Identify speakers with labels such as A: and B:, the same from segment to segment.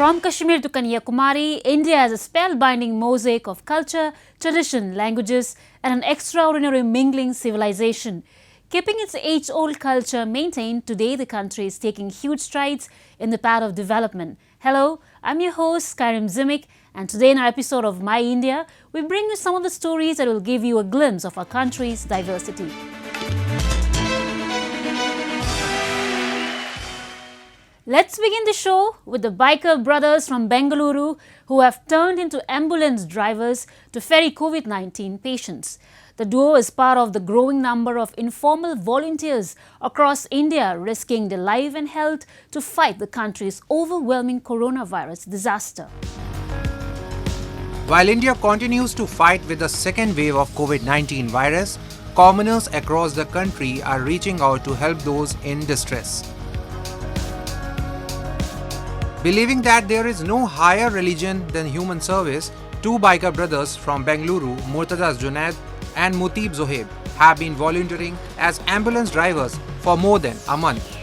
A: From Kashmir to Kanyakumari, India has a spellbinding mosaic of culture, tradition, languages, and an extraordinary mingling civilization. Keeping its age-old culture maintained, today the country is taking huge strides in the path of development. Hello, I'm your host, MizzimaTV, and today in our episode of My India, we bring you some of the stories that will give you a glimpse of our country's diversity. Let's begin the show with the biker brothers from Bengaluru who have turned into ambulance drivers to ferry COVID-19 patients. The duo is part of the growing number of informal volunteers across India risking their life and health to fight the country's overwhelming coronavirus disaster.
B: While India continues to fight with the second wave of COVID-19 virus, commoners across the country are reaching out to help those in distress. Believing that there is no higher religion than human service, two biker brothers from Bengaluru, Murtaza Junaid and Mutib Zohaib, have been volunteering as ambulance drivers for more than a month.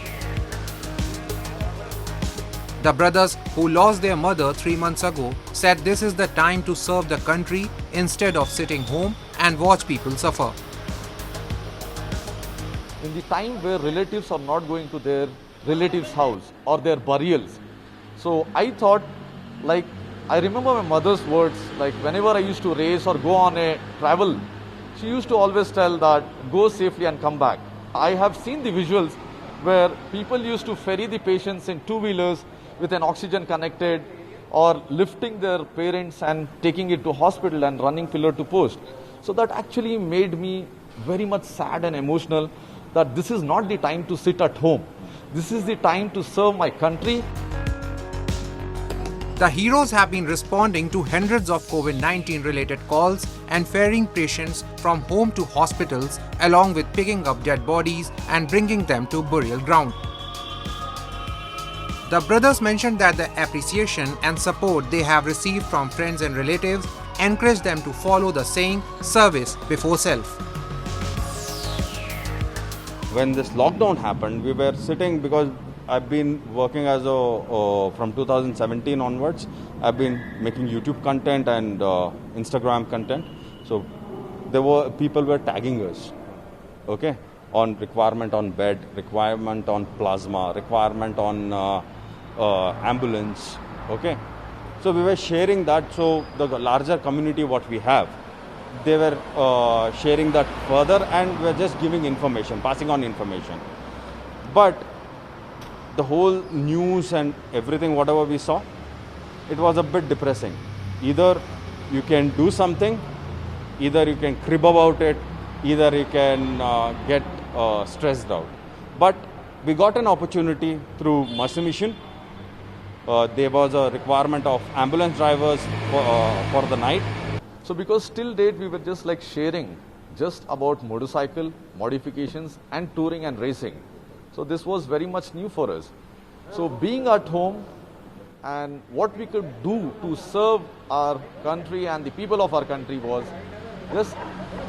B: The brothers, who lost their mother 3 months ago, said this is the time to serve the country instead of sitting home and watch people suffer.
C: In the time where relatives are not going to their relatives' house or their burials, so I thought, I remember my mother's words, whenever I used to race or go on a travel, she used to always tell that, go safely and come back. I have seen the visuals where people used to ferry the patients in two-wheelers with an oxygen connected or lifting their parents and taking it to hospital and running pillar to post. So that actually made me very much sad and emotional that this is not the time to sit at home. This is the time to serve my country.
B: The heroes have been responding to hundreds of COVID-19 related calls and ferrying patients from home to hospitals along with picking up dead bodies and bringing them to burial ground. The brothers mentioned that the appreciation and support they have received from friends and relatives encourage them to follow the saying, service before self.
D: When this lockdown happened, we were sitting because I've been working as from 2017 onwards. I've been making YouTube content and Instagram content. So people were tagging us, okay, on requirement on bed, requirement on plasma, requirement on ambulance, okay. So we were sharing that. So the larger community what we have, they were sharing that further, and we're just giving information, passing on information. But the whole news and everything, whatever we saw, it was a bit depressing. Either you can do something, either you can crib about it, either you can get stressed out. But we got an opportunity through Mercy Mission. There was a requirement of ambulance drivers for the night.
C: So because till date we were just sharing just about motorcycle modifications and touring and racing. So this was very much new for us. So being at home and what we could do to serve our country and the people of our country was just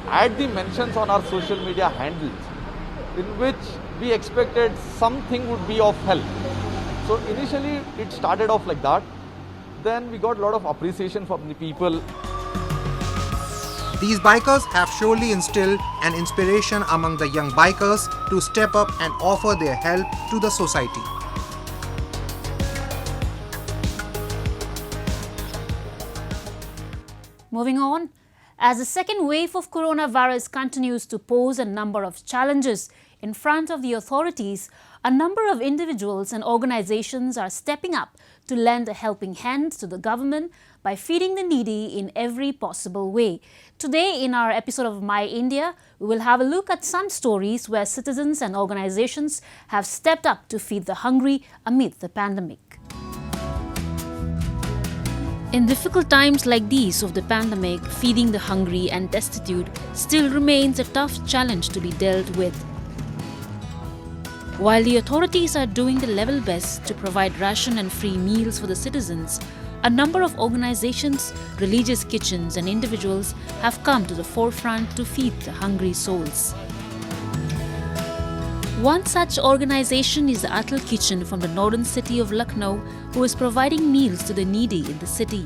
C: add the mentions on our social media handles in which we expected something would be of help. So initially it started off like that. Then we got a lot of appreciation from the people.
B: These bikers have surely instilled an inspiration among the young bikers to step up and offer their help to the society.
A: Moving on, as the second wave of coronavirus continues to pose a number of challenges in front of the authorities, a number of individuals and organizations are stepping up to lend a helping hand to the government by feeding the needy in every possible way. Today, in our episode of My India, we will have a look at some stories where citizens and organizations have stepped up to feed the hungry amid the pandemic. In difficult times like these of the pandemic, feeding the hungry and destitute still remains a tough challenge to be dealt with. While the authorities are doing the level best to provide ration and free meals for the citizens, a number of organizations, religious kitchens and individuals have come to the forefront to feed the hungry souls. One such organization is the Atal Kitchen from the northern city of Lucknow, who is providing meals to the needy in the city.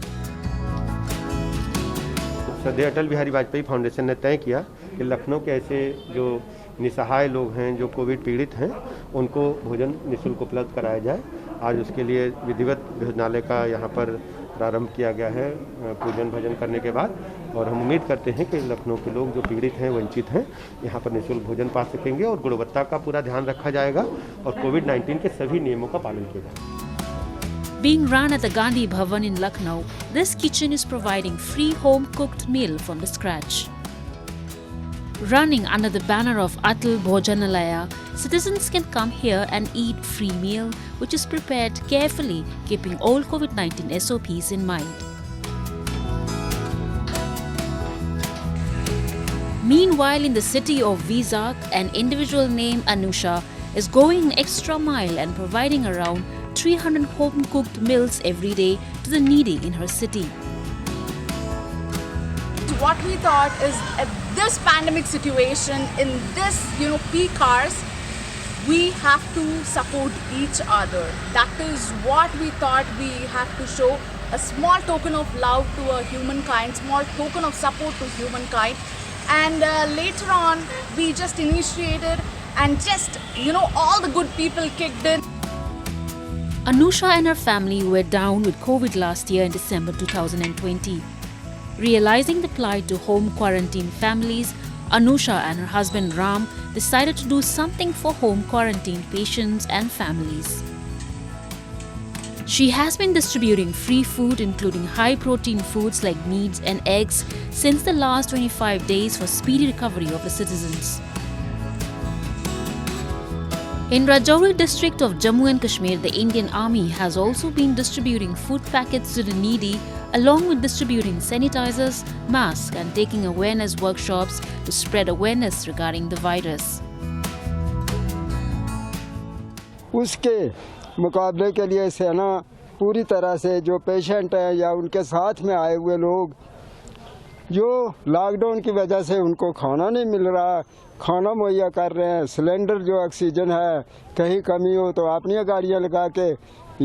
E: श्रद्धेय Atal Bihari Vajpayee foundation ने तय किया कि लखनऊ के ऐसे जो निसहाय लोग हैं, जो कोविड पीड़ित हैं, उनको भोजन निःशुल्क उपलब्ध कराया जाए। आज उसके लिए विधिवत भोजनालय का यहाँ पर प्रारंभ किया गया है पूजन भजन करने के बाद, और हम उम्मीद करते हैं कि लखनऊ के लोग जो पीड़ित हैं, वंचित हैं, यहाँ पर निःशुल्क भोजन पा सकेंगे और गुणवत्ता का पूरा ध्यान रखा जाएगा और कोविड-19 के सभी नियमों का पालन किया जाएगा।
A: Being run at the Gandhi Bhavan in Lucknow, this kitchen is providing free home-cooked meal from the scratch. Running under the banner of Atal Bhojanalaya, citizens can come here and eat free meal, which is prepared carefully, keeping all COVID-19 SOPs in mind. Meanwhile, in the city of Vizag, an individual named Anusha is going an extra mile and providing around 300 home-cooked meals every day to the needy in her city.
F: What we thought is at this pandemic situation, in this peak hours, we have to support each other. That is what we thought. We have to show a small token of love to a humankind, small token of support to humankind. And later on, we just initiated and just all the good people kicked in.
A: Anusha and her family were down with COVID last year in December 2020. Realizing the plight to home quarantine families, Anusha and her husband Ram decided to do something for home quarantine patients and families. She has been distributing free food, including high-protein foods like meats and eggs, since the last 25 days for speedy recovery of the citizens. In Rajouri district of Jammu and Kashmir, the Indian Army has also been distributing food packets to the needy, along with distributing sanitizers, masks and taking awareness workshops to spread awareness regarding the virus.
G: उसके मुकाबले के लिए सेना पूरी तरह से जो patient हैं या उनके साथ में आए हुए लोग जो लॉकडाउन की वजह से उनको खाना नहीं मिल रहा, खाना मुहैया कर रहे हैं, सिलेंडर जो ऑक्सीजन है कहीं कमी हो तो अपनी गाड़ियां लगा के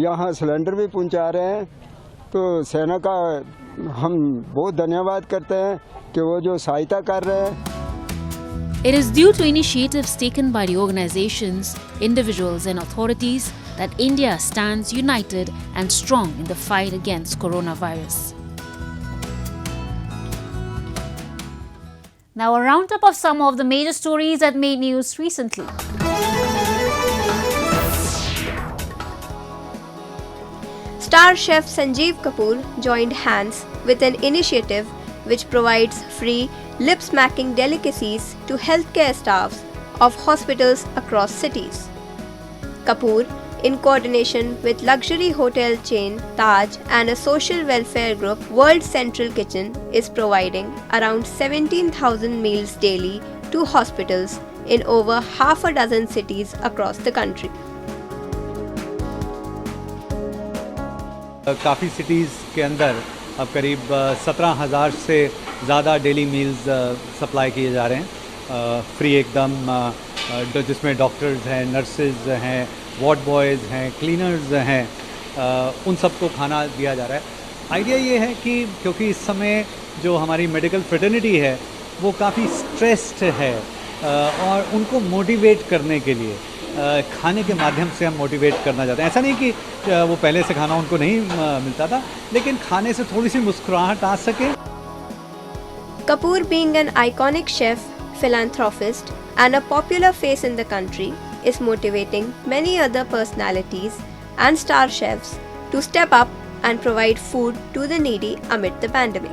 G: यहाँ सिलेंडर भी पहुँचा रहे हैं। तो सेना का हम बहुत धन्यवाद करते हैं कि वो जो सहायता कर रहे हैं।
A: It is due to initiatives taken by the organizations, individuals and authorities that India stands united and strong in the fight against coronavirus. Now a roundup of some of the major stories that made news recently.
H: Star chef Sanjeev Kapoor joined hands with an initiative which provides free lip-smacking delicacies to healthcare staffs of hospitals across cities. Kapoor, in coordination with luxury hotel chain Taj and a social welfare group World Central Kitchen, is providing around 17,000 meals daily to hospitals in over half a dozen cities across the country.
I: काफ़ी cities के अंदर अब करीब 17,000 से ज़्यादा daily meals supply किए जा रहे हैं फ्री एकदम, जिसमें डॉक्टर्स हैं, नर्सेज हैं, वार्ड बॉयज़ हैं, क्लीनर्स हैं, उन सबको खाना दिया जा रहा है। आइडिया ये है कि क्योंकि इस समय जो हमारी मेडिकल फ्रेटर्निटी है वो काफ़ी स्ट्रेस्ड है और उनको मोटिवेट करने के लिए खाने के माध्यम से हम मोटिवेट करना चाहते हैं। ऐसा नहीं कि वो पहले से खाना उनको नहीं मिलता था, लेकिन खाने से थोड़ी सी मुस्कुराहट आ सके।
H: Kapoor, being an iconic chef, philanthropist and a popular face in the country, is motivating many other personalities and star chefs to step up and provide food to the needy amid the pandemic.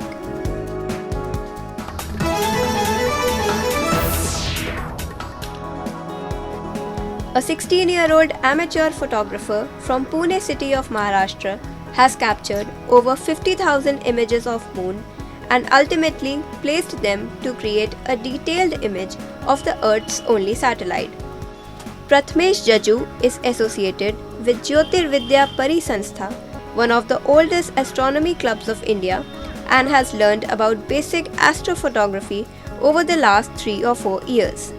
H: A 16-year-old amateur photographer from Pune city of Maharashtra has captured over 50,000 images of moon and ultimately placed them to create a detailed image of the Earth's only satellite. Prathmesh Jaju is associated with Jyotirvidya Parisanstha, one of the oldest astronomy clubs of India, and has learned about basic astrophotography over the last 3 or 4 years.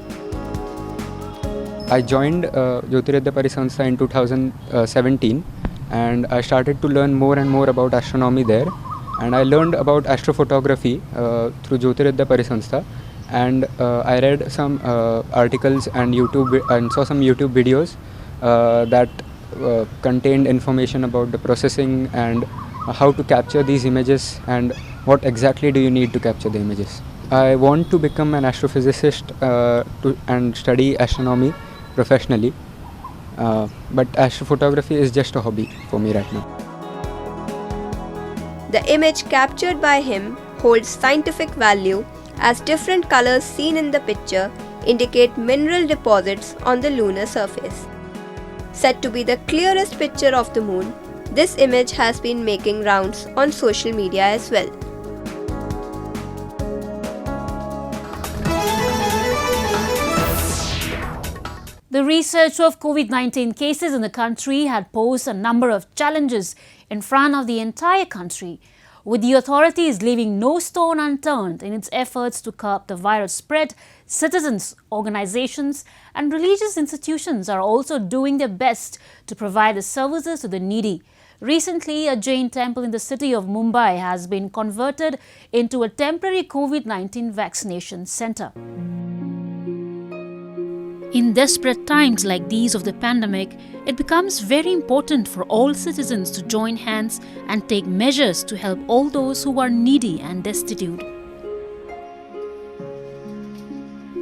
J: I joined Jyotiradya Parisanstha in 2017 and I started to learn more and more about astronomy there, and I learned about astrophotography through Jyotiradya Parisanstha, and I read some articles and saw some YouTube videos that contained information about the processing and how to capture these images and what exactly do you need to capture the images. I want to become an astrophysicist and study astronomy professionally, but astrophotography is just a hobby for me right now.
H: The image captured by him holds scientific value as different colors seen in the picture indicate mineral deposits on the lunar surface. Said to be the clearest picture of the moon, this image has been making rounds on social media as well.
A: The research of COVID-19 cases in the country had posed a number of challenges in front of the entire country, with the authorities leaving no stone unturned in its efforts to curb the virus spread. Citizens, organizations and religious institutions are also doing their best to provide the services to the needy. Recently, a Jain temple in the city of Mumbai has been converted into a temporary COVID-19 vaccination center. In desperate times like these of the pandemic, it becomes very important for all citizens to join hands and take measures to help all those who are needy and destitute.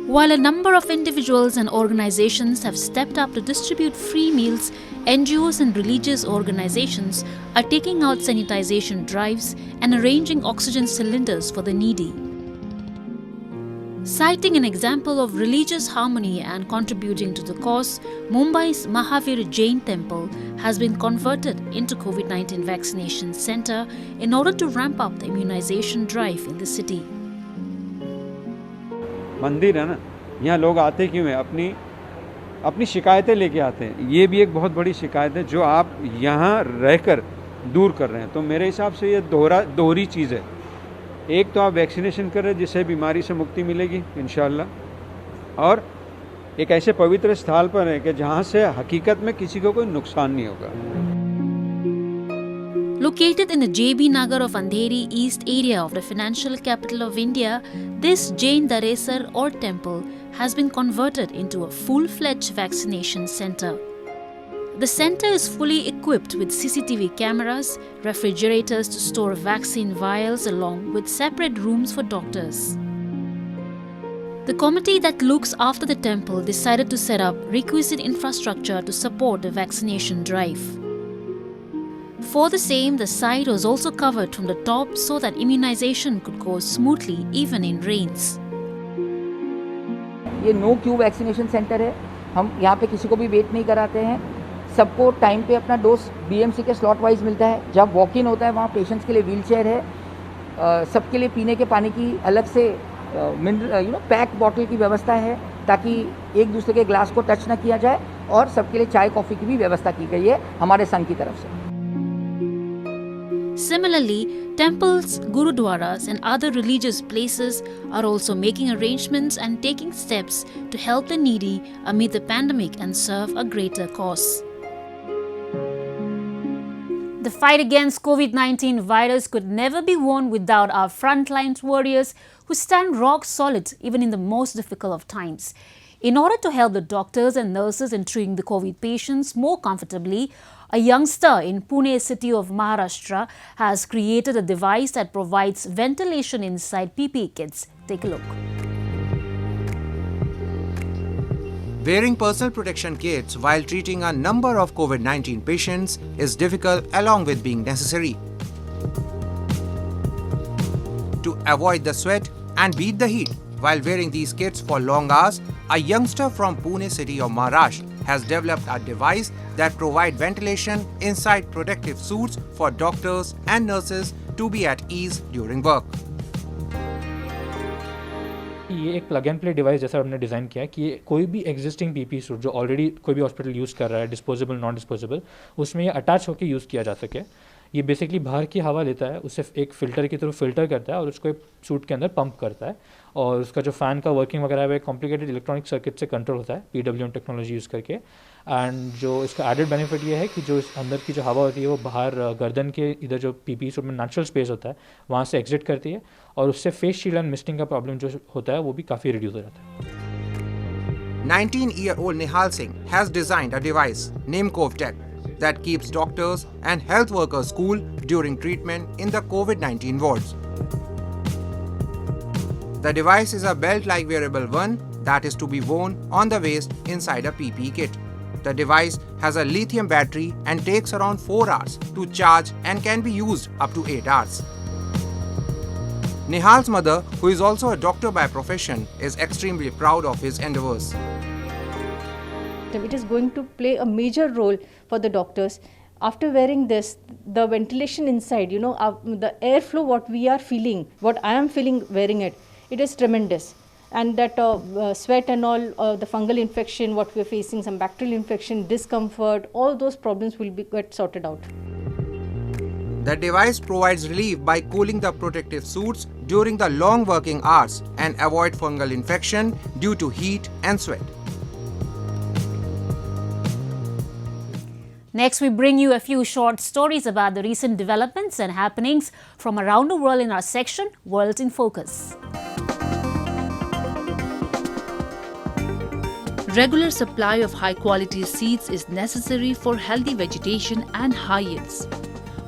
A: While a number of individuals and organizations have stepped up to distribute free meals, NGOs and religious organizations are taking out sanitization drives and arranging oxygen cylinders for the needy. Citing an example of religious harmony and contributing to the cause, Mumbai's Mahavir Jain temple has been converted into COVID-19 vaccination center in order to ramp up the immunization drive in the city.
K: मंदिर है ना, यहाँ लोग आते क्यों हैं? अपनी शिकायतें लेके आते हैं। ये भी एक बहुत बड़ी शिकायत है जो आप यहाँ रहकर दूर कर रहे हैं। तो मेरे हिसाब से ये दोहरी चीज़ है। एक तो आप वैक्सीनेशन कर रहे हैं जिससे बीमारी से मुक्ति मिलेगी इंशाल्लाह, और एक ऐसे पवित्र स्थल पर है कि जहाँ से हकीकत में किसी को कोई नुकसान नहीं होगा।
A: Located in the JB Nagar of Andheri East area of the financial capital of India, this Jain Daresar or temple has been converted into a full-fledged vaccination center. The center is fully equipped with CCTV cameras, refrigerators to store vaccine vials along with separate rooms for doctors. The committee that looks after the temple decided to set up requisite infrastructure to support the vaccination drive. For the same, the site was also covered from the top so that immunization could go smoothly even in rains.
L: ये no Q vaccination centre है। हम यहाँ पे किसी को भी wait नहीं कराते हैं। सबको टाइम पे अपना डोज बीएमसी के स्लॉट वाइज मिलता है। जब वॉक इन होता है वहाँ पेशेंट्स के लिए व्हील चेयर है। सबके लिए पीने के पानी की अलग से पैक बॉटल की व्यवस्था है ताकि एक दूसरे के ग्लास को टच ना किया जाए, और सबके लिए चाय कॉफ़ी की भी व्यवस्था की गई है हमारे संघ की तरफ से।
A: Similarly, temples, gurudwaras and other religious places are also making arrangements and taking steps to help the needy amid the pandemic and serve a greater cause. The fight against COVID-19 virus could never be won without our frontline warriors who stand rock solid even in the most difficult of times. In order to help the doctors and nurses in treating the COVID patients more comfortably, a youngster in Pune city of Maharashtra has created a device that provides ventilation inside PPE kits. Take a look.
B: Wearing personal protection kits while treating a number of COVID-19 patients is difficult along with being necessary. To avoid the sweat and beat the heat while wearing these kits for long hours, a youngster from Pune city of Maharashtra has developed a device that provides ventilation inside protective suits for doctors and nurses to be at ease during work.
M: ये एक plug and play device जैसा हमने design किया है कि कोई भी existing PP suit जो ऑलरेडी कोई भी हॉस्पिटल यूज़ कर रहा है, डिस्पोजेबल नॉन डिस्पोजेबल, उसमें ये अटैच होकर यूज़ किया जा सके। ये बेसिकली बाहर की हवा लेता है, उसे एक फ़िल्टर की थ्रू फ़िल्टर करता है और उसको एक सूट के अंदर पंप करता है, और उसका जो फ़ैन का वर्किंग वगैरह है वो एक कॉम्प्लिकेटेड इलेक्ट्रॉनिक सर्किट से कंट्रोल होता है PWM टेक्नोलॉजी यूज़ करके। एंड जो इसका एडेड बेनिफिट ये है कि जो इस अंदर की जो हवा होती है वो बाहर गर्दन के इधर जो PPE सूट में नेचुरल स्पेस होता है वहाँ से एग्जिट करती है, और उससे फेस शील्ड एंड मिस्टिंग का प्रॉब्लम जो होता है वो भी काफ़ी रिड्यूस हो जाता है।
B: 19-year-old Nihal Singh has designed a device named CoveTech that keeps doctors and health workers cool during treatment in the COVID-19 wards. The device is a belt-like wearable one that is to be worn on the waist inside a PPE kit. The device has a lithium battery and takes around 4 hours to charge and can be used up to 8 hours. Nihal's mother, who is also a doctor by profession, is extremely proud of his endeavors.
N: It is going to play a major role for the doctors. After wearing this, the ventilation inside, the airflow, what we are feeling, what I am feeling wearing it, it is tremendous. And that sweat and all, the fungal infection, what we are facing, some bacterial infection, discomfort, all those problems will get sorted out.
B: The device provides relief by cooling the protective suits during the long working hours and avoid fungal infection due to heat and sweat.
A: Next, we bring you a few short stories about the recent developments and happenings from around the world in our section, World in Focus.
O: Regular supply of high-quality seeds is necessary for healthy vegetation and high yields.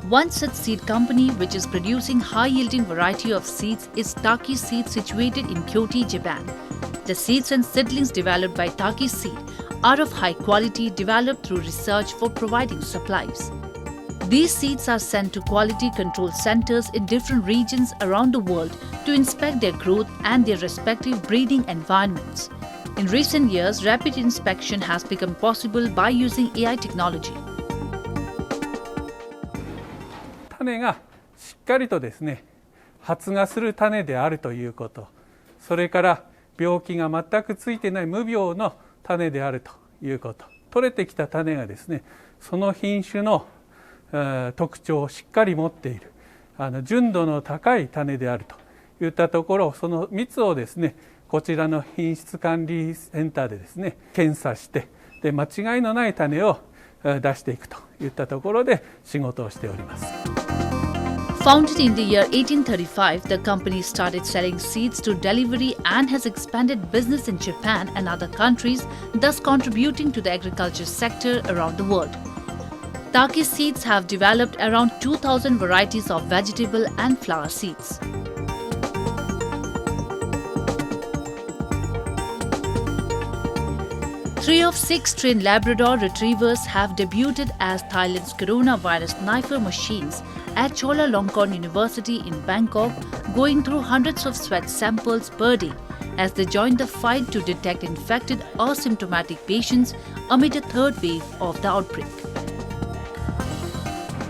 O: One such seed company which is producing high-yielding variety of seeds is Taki Seed, situated in Kyoto, Japan. The seeds and seedlings developed by Taki Seed are of high quality, developed through research for providing supplies. These seeds are sent to quality control centers in different regions around the world to inspect their growth and their respective breeding environments. In recent years, rapid inspection has become possible by using AI technology.
P: 種がしっかりとですね、発芽する種であるということ、それから病気が全くついてない無病の種であるということ、取れてきた種がですね、その品種の特徴をしっかり持っている、純度の高い種であるといったところ、その3つをですね、こちらの品質管理センターでですね、検査して、で間違いのない種を出していくといったところで仕事をしております。
O: Founded in the year 1835, the company started selling seeds to delivery and has expanded business in Japan and other countries, thus contributing to the agriculture sector around the world. Taki Seeds have developed around 2,000 varieties of vegetable and flower seeds. Three of 6 trained Labrador retrievers have debuted as Thailand's coronavirus kniffer machines at Chulalongkorn University in Bangkok, going through hundreds of sweat samples per day as they join the fight to detect infected asymptomatic patients amid a third wave of the outbreak.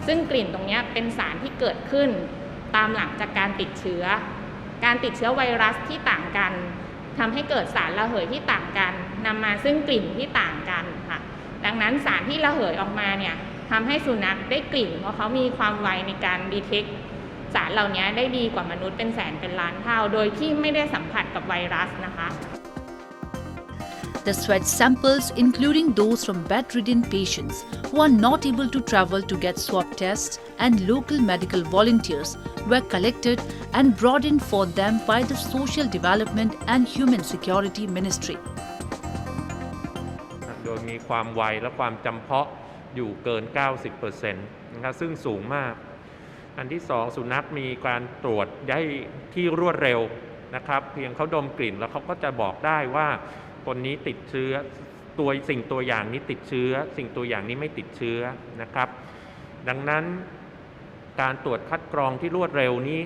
Q: ซึ่งกลิ่นตรงนี้เป็นสารที่เกิดขึ้นตามหลังจากการติดเชื้อไวรัสที่ต่างกันทำให้เกิดสารระเหยที่ต่างกันนำมาซึ่งกลิ่นที่ต่างกันค่ะดังนั้นสารที่ระเหยออกมาเนี่ยทำให้สุนัขได้กลิ่นเพราะเขามีความไวในการดีเทคสารเหล่านี้ได้ดีกว่ามนุษย์เป็นแสนเป็นล้านเท่าโดยที่ไม่ได้สัมผัสกับไวรัสนะคะ
O: The sweat samples, including those from bedridden patients who are not able to travel to get swab tests, and local medical volunteers were collected and brought in for them by the Social Development and Human Security Ministry.
R: โดยมีความไวและความจำเพาะอยู่เกิน 90% นะครับซึ่งสูงมากอันที่2สุนัขมีการตรวจได้ที่รวดเร็วนะครับเพียงเขาดมกลิ่นแล้วเขาก็จะบอกได้ว่าคนนี้ติดเชื้อสิ่งตัวอย่างนี้ติดเชื้อสิ่งตัวอย่างนี้ไม่ติดเชื้อนะครับดังนั้นการตรวจคัดกรองที่รวดเร็วนี้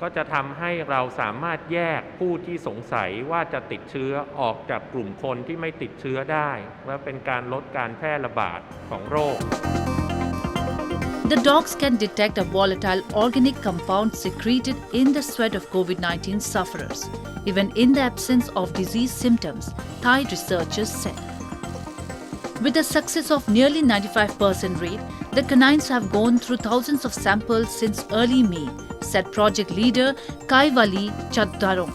R: ก็จะทำให้เราสามารถแยกผู้ที่สงสัยว่าจะติดเชื้อออกจากกลุ่มคนที่ไม่ติดเชื้อได้และเป็นการลดการแพร่ระบาดของโรค
O: The dogs can detect a volatile organic compound secreted in the sweat of COVID-19 sufferers, even in the absence of disease symptoms, Thai researchers said. With a success of nearly 95% rate, the canines have gone through thousands of samples since early May, said project leader Kaiwali Chaddarong.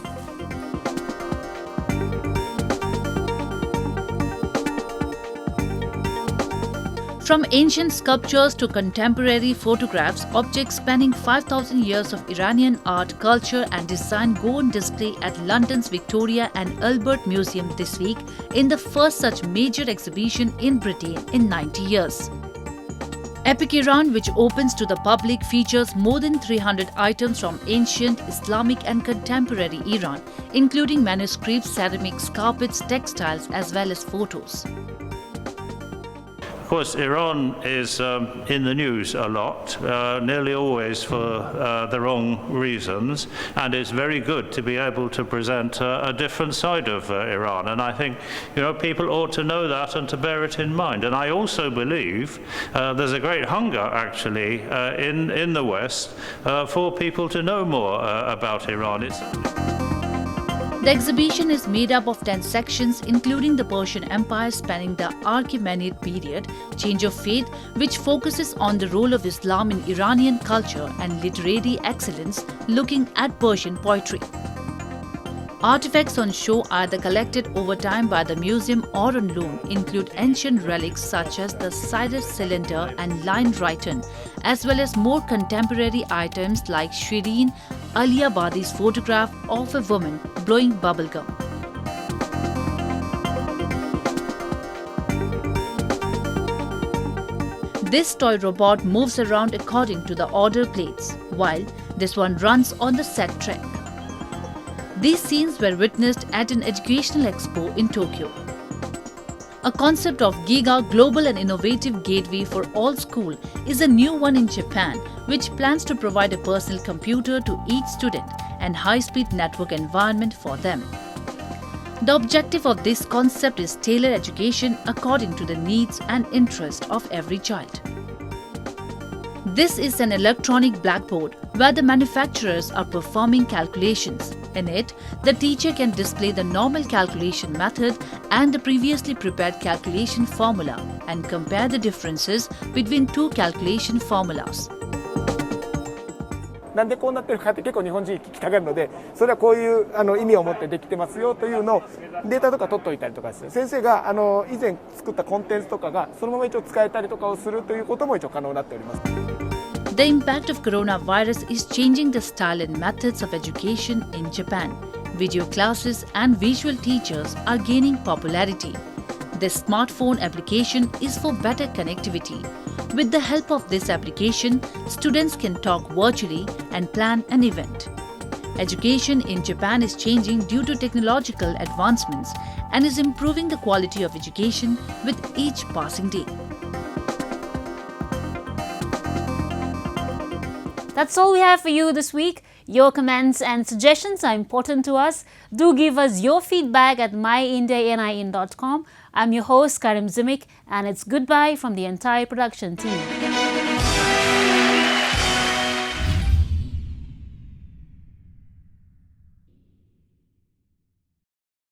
O: From ancient sculptures to contemporary photographs, objects spanning 5,000 years of Iranian art, culture and design go on display at London's Victoria and Albert Museum this week in the first such major exhibition in Britain in 90 years. Epic Iran, which opens to the public, features more than 300 items from ancient, Islamic and contemporary Iran, including manuscripts, ceramics, carpets, textiles as well as photos.
S: Of course, Iran is in the news a lot, nearly always for the wrong reasons, and it's very good to be able to present a different side of Iran. And I think, people ought to know that and to bear it in mind. And I also believe there's a great hunger, actually, in the West for people to know more about Iran.
O: The exhibition is made up of 10 sections, including the Persian Empire spanning the Achaemenid period, Change of Faith, which focuses on the role of Islam in Iranian culture, and Literary Excellence, looking at Persian poetry. Artifacts on show, either collected over time by the museum or on loan, include ancient relics such as the Cyrus cylinder and line Rhyton, as well as more contemporary items like Shireen Aliyabadi's photograph of a woman blowing bubblegum. This toy robot moves around according to the order plates, while this one runs on the set track. These scenes were witnessed at an educational expo in Tokyo. A concept of Giga Global and Innovative Gateway for All School is a new one in Japan, which plans to provide a personal computer to each student and high-speed network environment for them. The objective of this concept is tailored education according to the needs and interest of every child. This is an electronic blackboard where the manufacturers are performing calculations. In it, the teacher can display the normal calculation method and the previously prepared calculation formula and compare the differences between two calculation formulas.
T: なんでこうなってるかって結構日本人聞きたがるので、それはこういう意味を持ってできてますよというのをデータとか取っておいたりとかですね、先生が以前作ったコンテンツとかがそのまま一応使えたりとかをするということも一応可能になっております。
O: The impact of coronavirus is changing the style and methods of education in Japan. Video classes and visual teachers are gaining popularity. This smartphone application is for better connectivity. With the help of this application, students can talk virtually and plan an event. Education in Japan is changing due to technological advancements and is improving the quality of education with each passing day.
A: That's all we have for you this week. Your comments and suggestions are important to us. Do give us your feedback at myindianin.com. I'm your host Karim Zimik, and it's goodbye from the entire production team.